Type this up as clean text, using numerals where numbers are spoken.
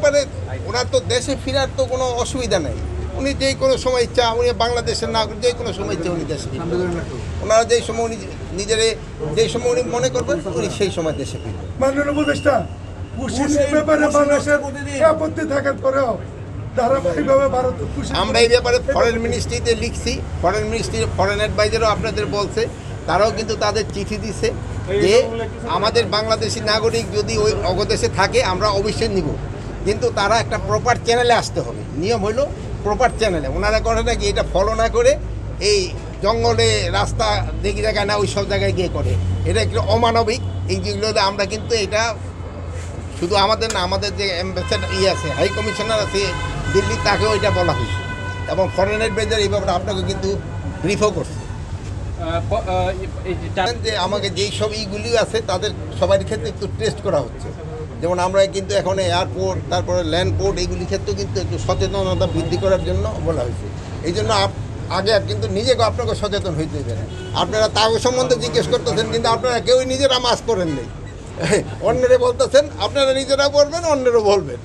ব্যাপারে ওনার তো দেশে ফেরার তো কোনো অসুবিধা নেই। উনি যেই কোনো সময় ইচ্ছা, উনি বাংলাদেশের নাগরিক, যে কোনো সময় ইচ্ছা উনি দেশে ফিরবেন। ওনারা যেই সময় উনি নিজেরে যেই সময় উনি মনে করবেন উনি সেই সময় দেশে ফিরবেন। মাননীয় উপদেষ্টা, খুশির ব্যাপারে বাংলাদেশের আপত্তি থাকার পরেও ধারাবাহিকভাবে ভারত আমরা এই ব্যাপারে ফরেন মিনিস্ট্রিতে লিখছি, ফরেন মিনিস্ট্রি ফরেন অ্যাডভাইজারও আপনাদের বলছে, তারাও কিন্তু তাদের চিঠি দিছে যে আমাদের বাংলাদেশি নাগরিক যদি ওই অগদেশে থাকে আমরা অবশ্যই নিব, কিন্তু তারা একটা প্রপার চ্যানেলে আসতে হবে। নিয়ম হলো প্রপার চ্যানেলে। ওনারা করে নাকি এটা ফলো না করে এই জঙ্গলে রাস্তা দেখি জায়গায় না ওই সব জায়গায় গিয়ে করে, এটা একটু অমানবিক। এই যেগুলো আমরা কিন্তু এটা শুধু আমাদের না, আমাদের যে অ্যাম্বাসেডার আছে, হাই কমিশনার আছে দিল্লি, তাকেও এটা বলা হয়েছে এবং ফরেন অ্যাডভাইজার এই ব্যাপারে আপনাকে কিন্তু ব্রিফও করছে যে আমাকে যেই সব ইগুলি আছে তাদের সবার ক্ষেত্রে একটু টেস্ট করা হচ্ছে। যেমন আমরা কিন্তু এখন এয়ারপোর্ট, তারপরে ল্যান্ড পোর্ট, এইগুলি ক্ষেত্রেও কিন্তু একটু সচেতনতা বৃদ্ধি করার জন্য বলা হয়েছে। এই জন্য আগে কিন্তু নিজেকে আপনাকে সচেতন হইতে হবে। আপনারা তাও সম্বন্ধে জিজ্ঞেস করতেছেন, কিন্তু আপনারা কেউই নিজেরা মাস্ক করেন নেই, অন্যেরা বলতেছেন, আপনারা নিজেরা বলবেন, অন্যেরও বলবেন।